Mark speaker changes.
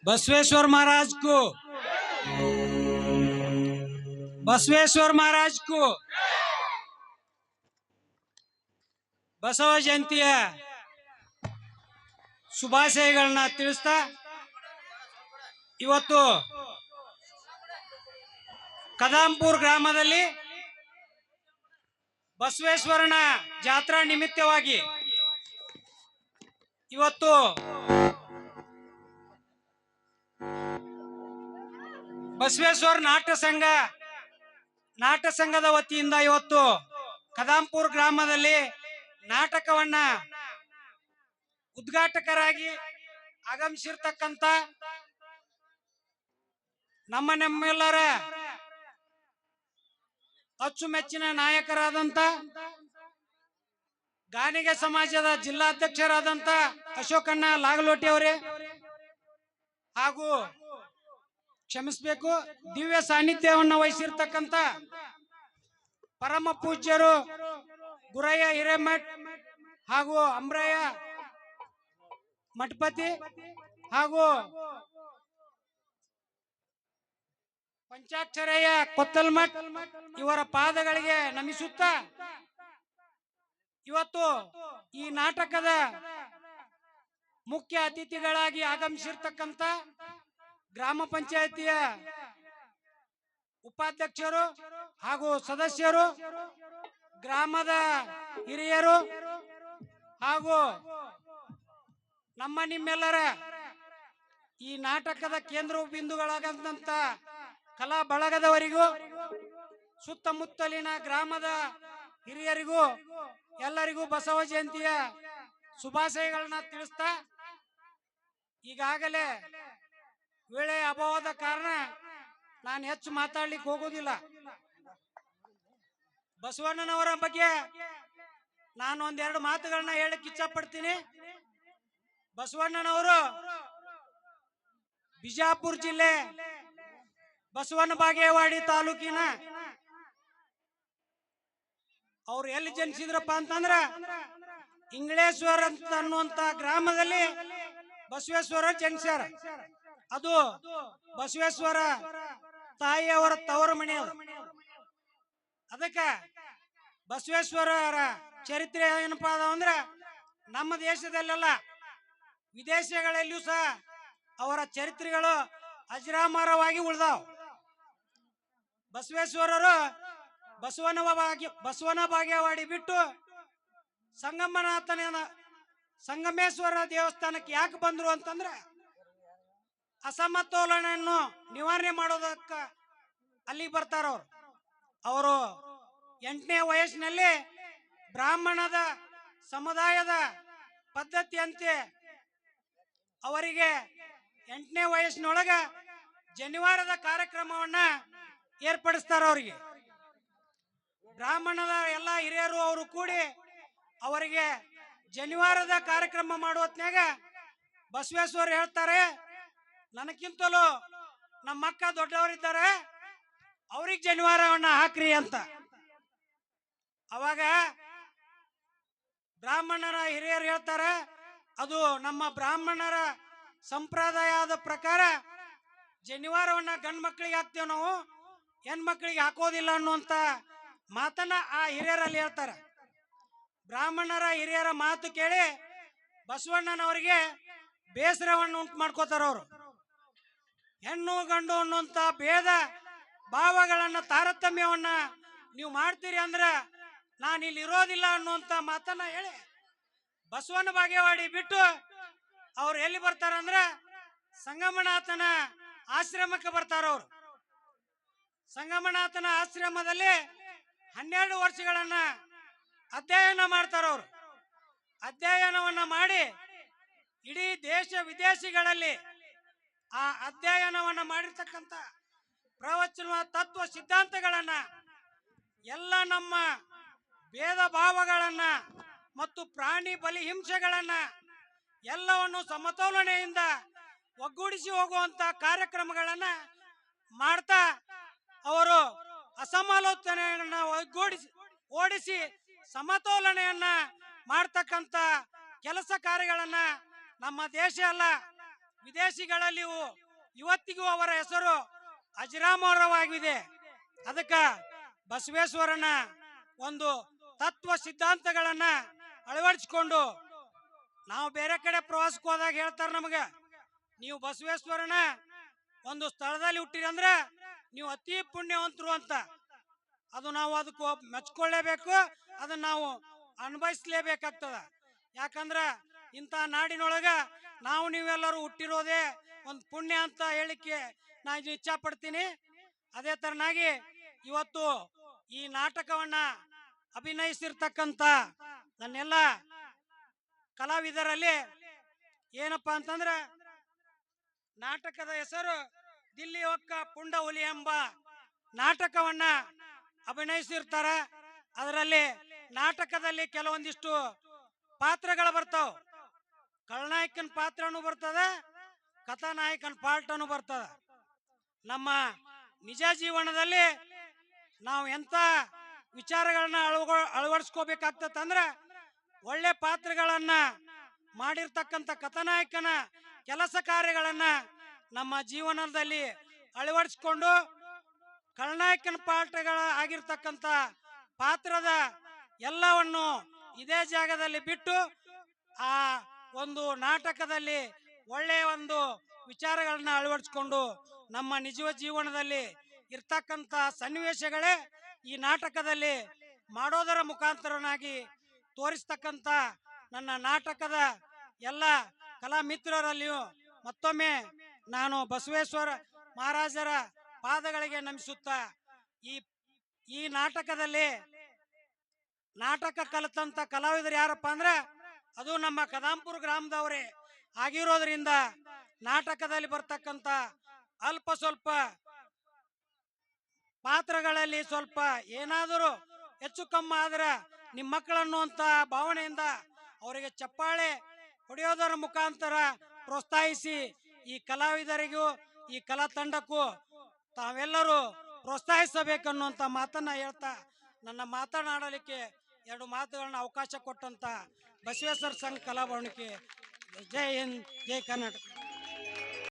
Speaker 1: बसवेश्वर महाराज को, बसवेश्वर महाराज को ಬಸವ ಜಯಂತಿಯ ಶುಭಾಶಯಗಳನ್ನ ತಿಳಿಸ್ತಾ ಇವತ್ತು ಕದಾಂಪುರ ಗ್ರಾಮದಲ್ಲಿ ಬಸವೇಶ್ವರನ ಜಾತ್ರಾ ನಿಮಿತ್ತವಾಗಿ ಇವತ್ತು ಬಸವೇಶ್ವರ ನಾಟ್ಯ ಸಂಘದ ವತಿಯಿಂದ ಇವತ್ತು ಕದಾಂಪುರ ಗ್ರಾಮದಲ್ಲಿ ನಾಟಕವನ್ನ ಉದ್ಘಾಟಕರಾಗಿ ಆಗಮಿಸಿರ್ತಕ್ಕಂಥ ನಮ್ಮೆಲ್ಲರ ಅಚ್ಚುಮೆಚ್ಚಿನ ನಾಯಕರಾದಂತ ಗಾಣಿಗ ಸಮಾಜದ ಜಿಲ್ಲಾಧ್ಯಕ್ಷರಾದಂತ ಅಶೋಕಣ್ಣ ಲಾಗಲೋಟಿ ಅವರೇ ಹಾಗೂ ಕ್ಷಮಿಸಬೇಕು ದಿವ್ಯ ಸಾನ್ನಿಧ್ಯವನ್ನು ವಹಿಸಿರ್ತಕ್ಕಂಥ ಪರಮ ಪೂಜ್ಯರು ಗುರಯ್ಯ ಹಿರೇಮಠ್ ಹಾಗೂ ಅಮ್ರಯ್ಯ ಮಠಪತಿ ಹಾಗೂ ಪಂಚಾಕ್ಷರಯ್ಯ ಕೊತ್ತಲ್ಮಠ್ ಇವರ ಪಾದಗಳಿಗೆ ನಮಿಸುತ್ತಾ ಇವತ್ತು ಈ ನಾಟಕದ ಮುಖ್ಯ ಅತಿಥಿಗಳಾಗಿ ಆಗಮಿಸಿರ್ತಕ್ಕಂಥ ಗ್ರಾಮ ಪಂಚಾಯತಿಯ ಉಪಾಧ್ಯಕ್ಷರು ಹಾಗೂ ಸದಸ್ಯರು, ಗ್ರಾಮದ ಹಿರಿಯರು ಹಾಗೂ ನಿಮ್ಮೆಲ್ಲರ ಈ ನಾಟಕದ ಕೇಂದ್ರ ಬಿಂದುಗಳಾದಂತ ಕಲಾ ಬಳಗದವರಿಗೂ ಸುತ್ತಮುತ್ತಲಿನ ಗ್ರಾಮದ ಹಿರಿಯರಿಗೂ ಎಲ್ಲರಿಗೂ ಬಸವ ಜಯಂತಿಯ ಶುಭಾಶಯಗಳನ್ನ ತಿಳಿಸ್ತಾ ಈಗಾಗಲೇ ವೇಳೆಯ ಅಭಾವದ ಕಾರಣ ನಾನು ಹೆಚ್ಚು ಮಾತಾಡ್ಲಿಕ್ಕೆ ಹೋಗೋದಿಲ್ಲ. ಬಸವಣ್ಣನವರ ಬಗ್ಗೆ ನಾನು ಒಂದೆರಡು ಮಾತುಗಳನ್ನ ಹೇಳಕ್ ಇಚ್ಛಪಡ್ತೀನಿ. ಬಸವಣ್ಣನವರು ಬಿಜಾಪುರ ಜಿಲ್ಲೆ ಬಸವನ ಬಾಗೇವಾಡಿ ತಾಲೂಕಿನ ಅವ್ರು ಎಲ್ಲಿ ಜನಿಸಿದ್ರಪ್ಪ ಅಂತಂದ್ರ ಇಂಗ್ಳೇಶ್ವರ ಅಂತ ಅನ್ನುವಂತ ಗ್ರಾಮದಲ್ಲಿ ಬಸವೇಶ್ವರ ಜನಿಸ್ಯಾರ. ಅದು ಬಸವೇಶ್ವರ ತಾಯಿಯವರ ತವರ ಮನೆ. ಅದಕ್ಕ ಬಸವೇಶ್ವರರ ಚರಿತ್ರೆ ಏನಪ್ಪಾ ಅಂದ್ರ ನಮ್ಮ ದೇಶದಲ್ಲೆಲ್ಲ ವಿದೇಶಗಳಲ್ಲಿಯೂ ಸಹ ಅವರ ಚರಿತ್ರೆಗಳು ಅಜರಾಮರವಾಗಿ ಉಳಿದಾವ್. ಬಸವೇಶ್ವರರು ಬಸವನ ಬಾಗೇವಾಡಿ ಬಿಟ್ಟು ಸಂಗಮೇಶ್ವರ ದೇವಸ್ಥಾನಕ್ಕೆ ಯಾಕೆ ಬಂದ್ರು ಅಂತಂದ್ರ ಅಸಮತೋಲನೆಯನ್ನು ನಿವಾರಣೆ ಮಾಡೋದಕ್ಕ ಅಲ್ಲಿಗೆ ಬರ್ತಾರ. ಅವರು 8ನೇ ವಯಸ್ಸಿನಲ್ಲಿ ಬ್ರಾಹ್ಮಣದ ಸಮುದಾಯದ ಪದ್ಧತಿಯಂತೆ ಅವರಿಗೆ 8ನೇ ವಯಸ್ಸಿನೊಳಗ ಜನಿವಾರದ ಕಾರ್ಯಕ್ರಮವನ್ನ ಏರ್ಪಡಿಸ್ತಾರ. ಅವರಿಗೆ ಬ್ರಾಹ್ಮಣದ ಎಲ್ಲ ಹಿರಿಯರು ಅವರು ಕೂಡಿ ಅವರಿಗೆ ಜನಿವಾರದ ಕಾರ್ಯಕ್ರಮ ಮಾಡುವ ಹೊತ್ನ್ಯಾಗ ಬಸವೇಶ್ವರ ಹೇಳ್ತಾರೆ, ನನಗಿಂತಲೂ ನಮ್ಮ ಅಕ್ಕ ದೊಡ್ಡವರಿದ್ದಾರೆ, ಅವ್ರಿಗೆ ಜನಿವಾರವನ್ನ ಹಾಕ್ರಿ ಅಂತ. ಅವಾಗ ಬ್ರಾಹ್ಮಣರ ಹಿರಿಯರು ಹೇಳ್ತಾರೆ, ಅದು ನಮ್ಮ ಬ್ರಾಹ್ಮಣರ ಸಂಪ್ರದಾಯದ ಪ್ರಕಾರ ಜನಿವಾರವನ್ನ ಗಂಡು ಮಕ್ಕಳಿಗೆ ಹಾಕ್ತೇವೆ, ನಾವು ಹೆಣ್ಮಕ್ಳಿಗೆ ಹಾಕೋದಿಲ್ಲ ಅನ್ನುವಂತ ಮಾತನ್ನ ಆ ಹಿರಿಯರಲ್ಲಿ ಹೇಳ್ತಾರೆ. ಬ್ರಾಹ್ಮಣರ ಹಿರಿಯರ ಮಾತು ಕೇಳಿ ಬಸವಣ್ಣನವರಿಗೆ ಬೇಸರವನ್ನು ಉಂಟು ಮಾಡ್ಕೋತಾರ. ಅವರು ಹೆಣ್ಣು ಗಂಡು ಅನ್ನುವಂತ ಭೇದ ಭಾವಗಳನ್ನ ತಾರತಮ್ಯವನ್ನ ನೀವು ಮಾಡ್ತೀರಿ ಅಂದ್ರ ನಾನು ಇಲ್ಲಿ ಇರೋದಿಲ್ಲ ಅನ್ನುವಂತ ಮಾತನ್ನ ಹೇಳಿ ಬಸವನ ಬಾಗೇವಾಡಿ ಬಿಟ್ಟು ಅವ್ರು ಎಲ್ಲಿ ಬರ್ತಾರಂದ್ರ ಸಂಗಮನಾಥನ ಆಶ್ರಮಕ್ಕೆ ಬರ್ತಾರ. ಅವರು ಸಂಗಮನಾಥನ ಆಶ್ರಮದಲ್ಲಿ 12 ವರ್ಷಗಳನ್ನ ಅಧ್ಯಯನ ಮಾಡ್ತಾರ. ಅವರು ಅಧ್ಯಯನವನ್ನ ಮಾಡಿ ಇಡೀ ದೇಶ ವಿದೇಶಗಳಲ್ಲಿ ಆ ಅಧ್ಯಯನವನ್ನ ಮಾಡಿರ್ತಕ್ಕಂಥ ಪ್ರವಚನ ತತ್ವ ಸಿದ್ಧಾಂತಗಳನ್ನ ಎಲ್ಲ ನಮ್ಮ ಭೇದ ಭಾವಗಳನ್ನ ಮತ್ತು ಪ್ರಾಣಿ ಬಲಿ ಹಿಂಸೆಗಳನ್ನ ಎಲ್ಲವನ್ನು ಸಮತೋಲನೆಯಿಂದ ಒಗ್ಗೂಡಿಸಿ ಹೋಗುವಂತ ಕಾರ್ಯಕ್ರಮಗಳನ್ನ ಮಾಡ್ತಾ ಅವರು ಅಸಮಾಲೋಚನೆಯನ್ನ ಓಡಿಸಿ ಸಮತೋಲನೆಯನ್ನ ಮಾಡ್ತಕ್ಕಂಥ ಕೆಲಸ ಕಾರ್ಯಗಳನ್ನ ನಮ್ಮ ದೇಶ ಅಲ್ಲ ವಿದೇಶಿಗಳಲ್ಲಿಯೂ ಇವತ್ತಿಗೂ ಅವರ ಹೆಸರು ಅಜರಾಮರವಾಗಿದೆ. ಅದಕ್ಕ ಬಸವೇಶ್ವರನ ಒಂದು ತತ್ವ ಸಿದ್ಧಾಂತಗಳನ್ನ ಅಳವಡಿಸಿಕೊಂಡು ನಾವು ಬೇರೆ ಕಡೆ ಪ್ರವಾಸಕ್ಕೆ ಹೋದಾಗ ಹೇಳ್ತಾರೆ ನಮಗೆ, ನೀವು ಬಸವೇಶ್ವರನ ಒಂದು ಸ್ಥಳದಲ್ಲಿ ಹುಟ್ಟಿರಿ ಅಂದ್ರೆ ನೀವು ಅತಿ ಪುಣ್ಯವಂತರು ಅಂತ. ಅದು ನಾವು ಅದಕ್ಕೆ ಮೆಚ್ಕೊಳ್ಳೇಬೇಕು, ಅದನ್ನ ನಾವು ಅನುಭವಿಸ್ಲೇಬೇಕಾಗ್ತದ. ಯಾಕಂದ್ರ ಇಂಥ ನಾಡಿನೊಳಗ ನಾವು ನೀವೆಲ್ಲರೂ ಹುಟ್ಟಿರೋದೇ ಒಂದು ಪುಣ್ಯ ಅಂತ ಹೇಳಿಕ್ಕೆ ನಾನು ಇಚ್ಛಾ ಪಡ್ತೀನಿ. ಅದೇ ತರನಾಗಿ ಇವತ್ತು ಈ ನಾಟಕವನ್ನ ಅಭಿನಯಿಸಿರ್ತಕ್ಕಂಥ ನನ್ನೆಲ್ಲ ಕಲಾವಿದರಲ್ಲಿ ಏನಪ್ಪಾ ಅಂತಂದ್ರೆ, ನಾಟಕದ ಹೆಸರು ದಿಲ್ಲಿ ಒಕ್ಕ ಪುಂಡ ಹುಲಿ ಎಂಬ ನಾಟಕವನ್ನ ಅಭಿನಯಿಸಿರ್ತಾರ. ಅದರಲ್ಲಿ ನಾಟಕದಲ್ಲಿ ಕೆಲವೊಂದಿಷ್ಟು ಪಾತ್ರಗಳು ಬರ್ತಾವ. ಖಳನಾಯಕನ ಪಾತ್ರನೂ ಬರ್ತದ, ಕಥಾನಾಯಕನ ಪಾರ್ಟನು ಬರ್ತದ. ನಮ್ಮ ನಿಜ ಜೀವನದಲ್ಲಿ ನಾವು ಎಂತ ವಿಚಾರಗಳನ್ನ ಅಳವಡಿಸ್ಕೋಬೇಕಾಗ್ತಂದ್ರೆ, ಒಳ್ಳೆ ಪಾತ್ರಗಳನ್ನ ಮಾಡಿರ್ತಕ್ಕಂಥ ಕಥಾನಾಯಕನ ಕೆಲಸ ಕಾರ್ಯಗಳನ್ನ ನಮ್ಮ ಜೀವನದಲ್ಲಿ ಅಳವಡಿಸಿಕೊಂಡು ಖಳನಾಯಕನ ಪಾತ್ರಗಳ ಆಗಿರ್ತಕ್ಕಂಥ ಪಾತ್ರದ ಎಲ್ಲವನ್ನು ಇದೇ ಜಾಗದಲ್ಲಿ ಬಿಟ್ಟು ಆ ಒಂದು ನಾಟಕದಲ್ಲಿ ಒಳ್ಳೆಯ ಒಂದು ವಿಚಾರಗಳನ್ನ ಅಳವಡಿಸಿಕೊಂಡು ನಮ್ಮ ನಿಜ ಜೀವನದಲ್ಲಿ ಇರ್ತಕ್ಕಂಥ ಸನ್ನಿವೇಶಗಳೇ ಈ ನಾಟಕದಲ್ಲಿ ಮಾಡೋದರ ಮುಖಾಂತರನಾಗಿ ತೋರಿಸ್ತಕ್ಕಂಥ ನನ್ನ ನಾಟಕದ ಎಲ್ಲ ಕಲಾ ಮಿತ್ರರಲ್ಲಿಯೂ ಮತ್ತೊಮ್ಮೆ ನಾನು ಬಸವೇಶ್ವರ ಮಹಾರಾಜರ ಪಾದಗಳಿಗೆ ನಮಿಸುತ್ತಾ ಈ ನಾಟಕದಲ್ಲಿ ನಾಟಕ ಕಲಿತಂತ ಕಲಾವಿದರು ಯಾರಪ್ಪ ಅಂದ್ರೆ ಅದು ನಮ್ಮ ಕದಾಂಪುರ ಗ್ರಾಮದವರೇ ಆಗಿರೋದ್ರಿಂದ ನಾಟಕದಲ್ಲಿ ಬರ್ತಕ್ಕಂಥ ಅಲ್ಪ ಸ್ವಲ್ಪ ಪಾತ್ರಗಳಲ್ಲಿ ಸ್ವಲ್ಪ ಏನಾದರೂ ಹೆಚ್ಚು ಕಮ್ಮಿ ಆದ್ರೆ ನಿಮ್ಮ ಮಕ್ಕಳನ್ನು ಅಂತ ಭಾವನೆಯಿಂದ ಅವರಿಗೆ ಚಪ್ಪಾಳೆ ಹೊಡೆಯೋದರ ಮುಖಾಂತರ ಪ್ರೋತ್ಸಾಹಿಸಿ ಈ ಕಲಾವಿದರಿಗೂ ಈ ಕಲಾ ತಂಡಕ್ಕೂ ತಾವೆಲ್ಲರೂ ಪ್ರೋತ್ಸಾಹಿಸಬೇಕನ್ನುವಂತ ಮಾತನ್ನ ಹೇಳ್ತಾ ನನ್ನ ಮಾತನಾಡಲಿಕ್ಕೆ ಎರಡು ಮಾತುಗಳನ್ನ ಅವಕಾಶ ಕೊಟ್ಟಂತ ಬಸವೇಶ್ವರ ಸಂಘ ಕಲಾಭವನಕ್ಕೆ ಜೈ ಹಿಂದ್, ಜೈ ಕರ್ನಾಟಕ.